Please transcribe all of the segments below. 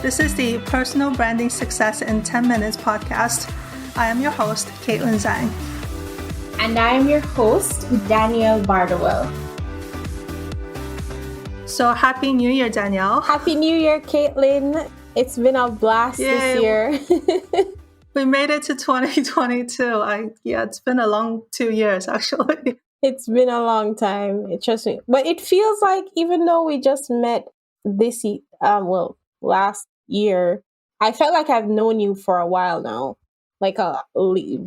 This is the Personal Branding Success in 10 Minutes podcast. I am your host, Kaitlin Zhang. And I am your host, Dannielle Bardowell. So happy New Year, Dannielle. Happy New Year, Kaitlin. It's been a blast this year. We made it to 2022. It's been a long 2 years, actually. It's been a long time, trust me. But it feels like even though we just met last year, I felt like I've known you for a while now,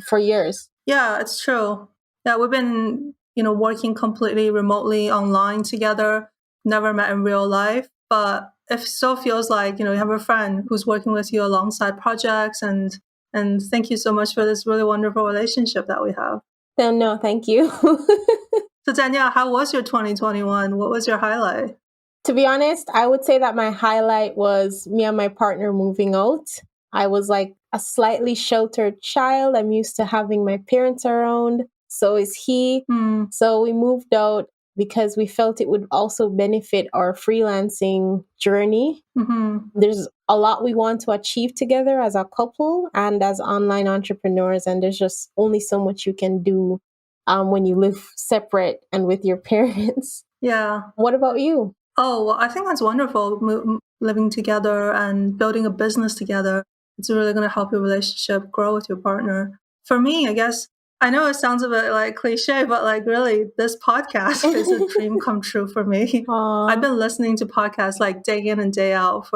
for years. Yeah, it's true. Yeah, we've been, working completely remotely online together, never met in real life, but it still feels like, you have a friend who's working with you alongside projects, and thank you so much for this really wonderful relationship that we have. No, thank you. So Dannielle, how was your 2021? What was your highlight? To be honest, I would say that my highlight was me and my partner moving out. I was like a slightly sheltered child. I'm used to having my parents around. So is he. So we moved out because we felt it would also benefit our freelancing journey. There's a lot we want to achieve together as a couple and as online entrepreneurs. And there's just only so much you can do when you live separate and with your parents. Yeah. What about you? Oh, well, I think that's wonderful, living together and building a business together. It's really going to help your relationship grow with your partner. For me, I guess, I know it sounds a bit like cliche, but really this podcast is a dream come true for me. I've been listening to podcasts like day in and day out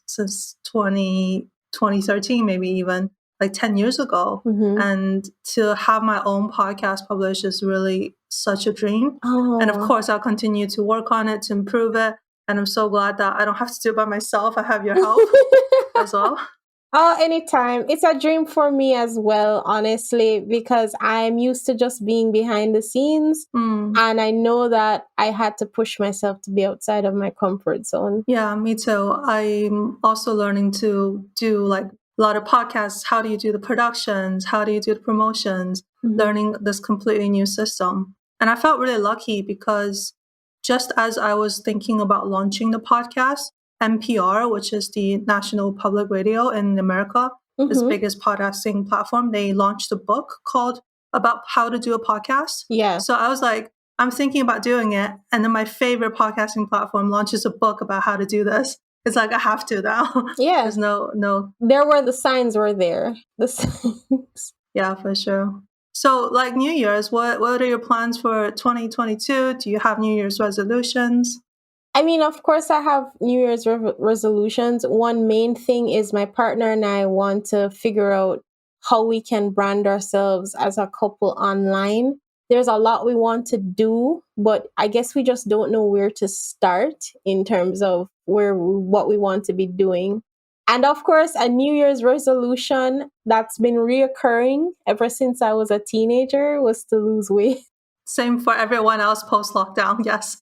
since 2013, maybe even like 10 years ago. And to have my own podcast published is really such a dream. And of course, I'll continue to work on it to improve it. And I'm so glad that I don't have to do it by myself. I have your help as well. Oh, anytime. It's a dream for me as well, honestly, because I'm used to just being behind the scenes. And I know that I had to push myself to be outside of my comfort zone. Yeah, me too. I'm also learning to do a lot of podcasts. How do you do the productions? How do you do the promotions? Learning this completely new system. And I felt really lucky because just as I was thinking about launching the podcast, NPR, which is the National Public Radio in America, this biggest podcasting platform, they launched a book called About How to Do a Podcast. Yeah. So I was like, I'm thinking about doing it. And then my favorite podcasting platform launches a book about how to do this. It's like, I have to now. Yeah. There's no. There were the signs were there. The signs. Yeah, for sure. So New Year's, what are your plans for 2022? Do you have New Year's resolutions? I mean, of course, I have New Year's resolutions. One main thing is my partner and I want to figure out how we can brand ourselves as a couple online. There's a lot we want to do, but I guess we just don't know where to start in terms of what we want to be doing. And of course, a New Year's resolution that's been reoccurring ever since I was a teenager was to lose weight. Same for everyone else post-lockdown, yes.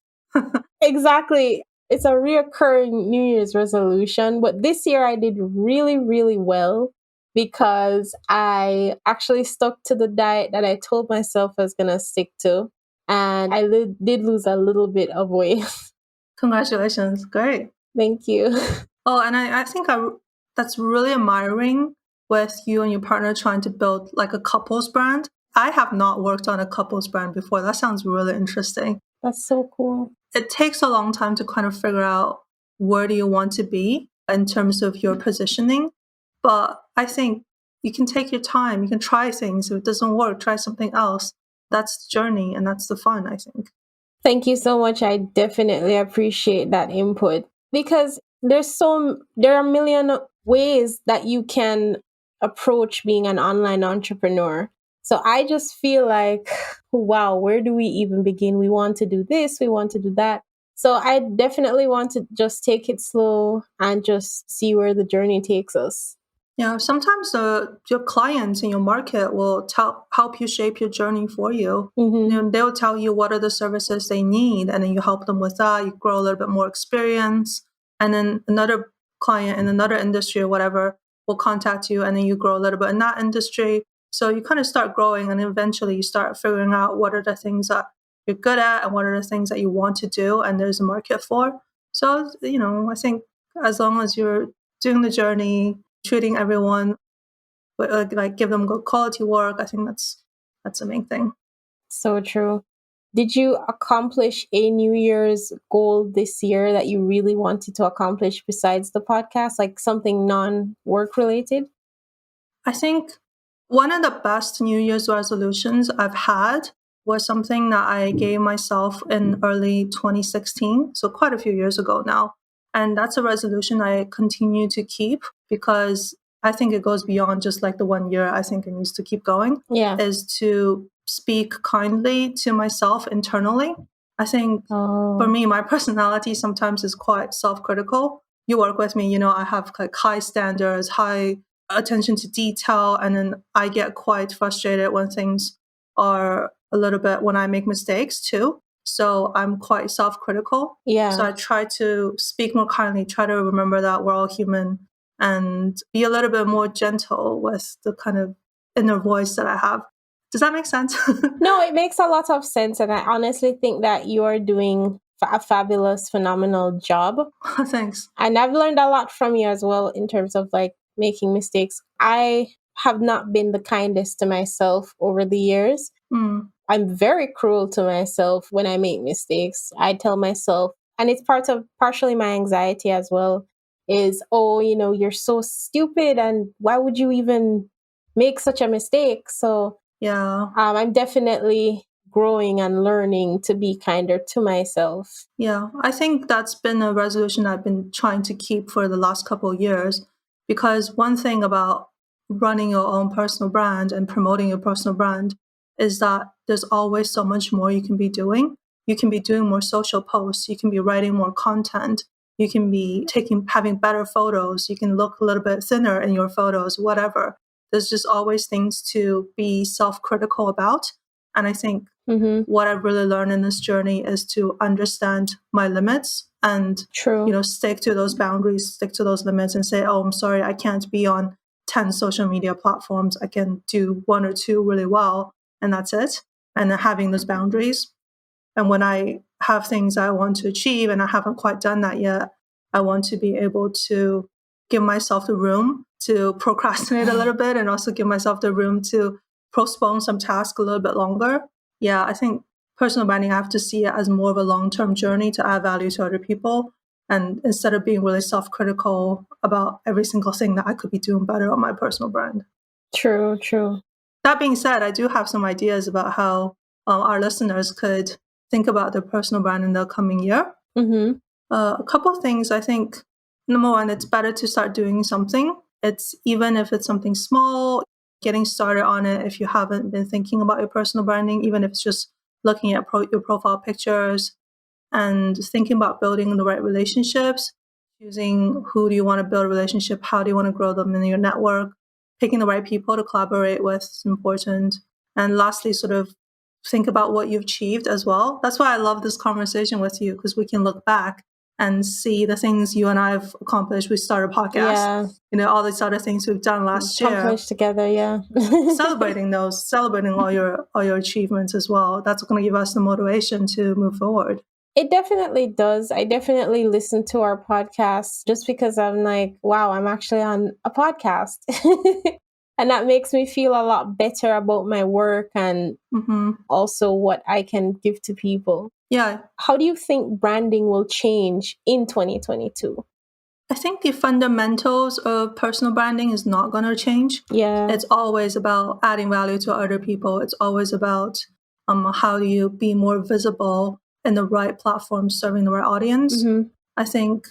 Exactly. It's a reoccurring New Year's resolution. But this year I did really, really well because I actually stuck to the diet that I told myself I was going to stick to. And I did lose a little bit of weight. Congratulations. Great. Thank you. Oh, and I think that's really admiring with you and your partner trying to build a couples brand. I have not worked on a couples brand before. That sounds really interesting. That's so cool. It takes a long time to kind of figure out where do you want to be in terms of your positioning. But I think you can take your time. You can try things. If it doesn't work, try something else. That's the journey and that's the fun, I think. Thank you so much. I definitely appreciate that input because there are a million ways that you can approach being an online entrepreneur. So I just feel like, wow, where do we even begin? We want to do this, we want to do that. So I definitely want to just take it slow and just see where the journey takes us. Yeah, sometimes your clients in your market will help you shape your journey for you. They'll tell you what are the services they need, and then you help them with that. You grow a little bit more experience. And then another client in another industry or whatever will contact you, and then you grow a little bit in that industry. So you kind of start growing, and eventually you start figuring out what are the things that you're good at and what are the things that you want to do and there's a market for. So, I think as long as you're doing the journey, treating everyone, like give them good quality work. I think that's the main thing. So true. Did you accomplish a New Year's goal this year that you really wanted to accomplish besides the podcast, like something non-work related? I think one of the best New Year's resolutions I've had was something that I gave myself in early 2016, so quite a few years ago now. And that's a resolution I continue to keep because I think it goes beyond just like the 1 year. I think it needs to keep going. Yeah. Is to speak kindly to myself internally. I think for me, my personality sometimes is quite self-critical. You work with me, I have like high standards, high attention to detail, and then I get quite frustrated when things are a little bit, when I make mistakes too. So I'm quite self-critical. Yeah. So I try to speak more kindly, try to remember that we're all human, and be a little bit more gentle with the kind of inner voice that I have. Does that make sense? No, it makes a lot of sense. And I honestly think that you are doing a fabulous, phenomenal job. Thanks. And I've learned a lot from you as well in terms of like making mistakes. I have not been the kindest to myself over the years. I'm very cruel to myself when I make mistakes. I tell myself, and it's partially my anxiety as well, is, oh, you're so stupid and why would you even make such a mistake? So yeah, I'm definitely growing and learning to be kinder to myself. Yeah, I think that's been a resolution I've been trying to keep for the last couple of years, because one thing about running your own personal brand and promoting your personal brand is that there's always so much more you can be doing. You can be doing more social posts, you can be writing more content, you can be having better photos, you can look a little bit thinner in your photos, whatever. There's just always things to be self-critical about. And I think what I've really learned in this journey is to understand my limits and stick to those boundaries, stick to those limits, and say, oh, I'm sorry, I can't be on 10 social media platforms. I can do 1 or 2 really well, and that's it. And having those boundaries. And when I have things I want to achieve and I haven't quite done that yet, I want to be able to give myself the room to procrastinate a little bit, and also give myself the room to postpone some tasks a little bit longer. Yeah, I think personal branding, I have to see it as more of a long-term journey to add value to other people. And instead of being really self-critical about every single thing that I could be doing better on my personal brand. True. That being said, I do have some ideas about how our listeners could think about their personal brand in the coming year. A couple of things. I think, number one, it's better to start doing something. Even if it's something small, getting started on it if you haven't been thinking about your personal branding, even if it's just looking at your profile pictures and thinking about building the right relationships, choosing who do you want to build a relationship, how do you want to grow them in your network, picking the right people to collaborate with is important. And lastly, sort of think about what you've achieved as well. That's why I love this conversation with you, because we can look back and see the things you and I have accomplished. We started a podcast, all these other things we've done last year. Accomplished together, yeah. celebrating all your achievements as well. That's going to give us the motivation to move forward. It definitely does. I definitely listen to our podcast just because I'm like, wow, I'm actually on a podcast. And that makes me feel a lot better about my work and also what I can give to people. Yeah. How do you think branding will change in 2022? I think the fundamentals of personal branding is not going to change. Yeah. It's always about adding value to other people. It's always about how do you be more visible in the right platform, serving the right audience. I think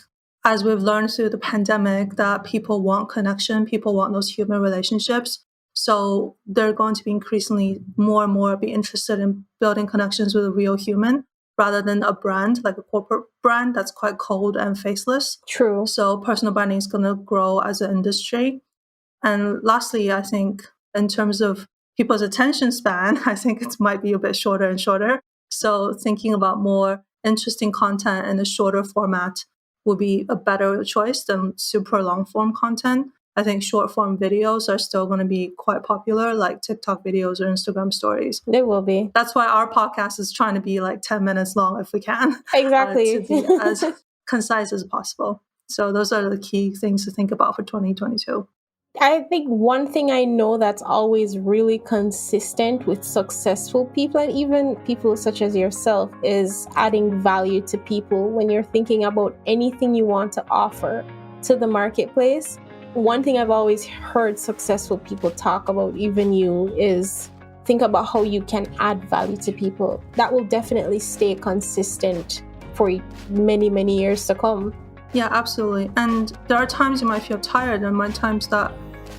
as we've learned through the pandemic that people want connection, people want those human relationships. So they're going to be increasingly more and more be interested in building connections with a real human rather than a brand, like a corporate brand that's quite cold and faceless. True. So personal branding is going to grow as an industry. And lastly, I think in terms of people's attention span, I think it might be a bit shorter and shorter. So thinking about more interesting content in a shorter format will be a better choice than super long form content. I think short form videos are still going to be quite popular, like TikTok videos or Instagram stories. They will be. That's why our podcast is trying to be like 10 minutes long if we can. Exactly. To be as concise as possible. So those are the key things to think about for 2022. I think one thing I know that's always really consistent with successful people, and even people such as yourself, is adding value to people. When you're thinking about anything you want to offer to the marketplace, one thing I've always heard successful people talk about, even you, is think about how you can add value to people. That will definitely stay consistent for many, many years to come. Yeah, absolutely. And there are times you might feel tired, and there are times that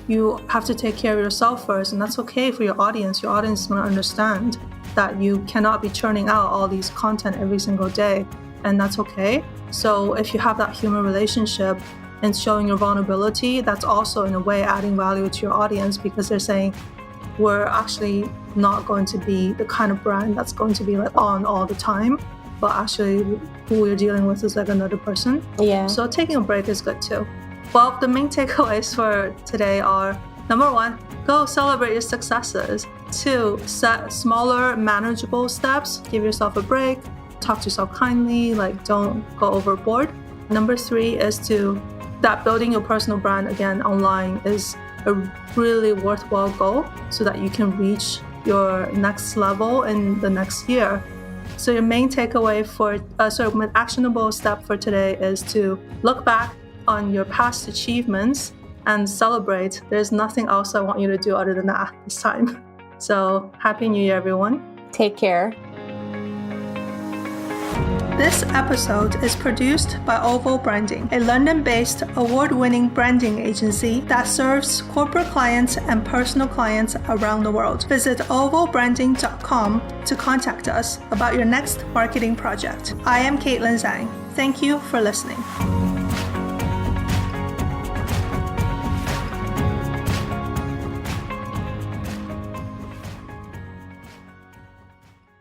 you have to take care of yourself first, and that's okay for your audience. Your audience is going to understand that you cannot be churning out all these content every single day, and that's okay. So if you have that human relationship and showing your vulnerability, that's also in a way adding value to your audience, because they're saying, we're actually not going to be the kind of brand that's going to be like on all the time, but actually who we're dealing with is like another person. Yeah. So taking a break is good too. Well, the main takeaways for today are, number 1, go celebrate your successes. 2, set smaller, manageable steps. Give yourself a break. Talk to yourself kindly, like don't go overboard. Number 3 is that building your personal brand again online is a really worthwhile goal so that you can reach your next level in the next year. So your main takeaway for, an actionable step for today is to look back on your past achievements and celebrate. There's nothing else I want you to do other than that this time. So Happy New Year, everyone. Take care. This episode is produced by Oval Branding, a London-based award-winning branding agency that serves corporate clients and personal clients around the world. Visit ovalbranding.com to contact us about your next marketing project. I am Kaitlin Zhang. Thank you for listening.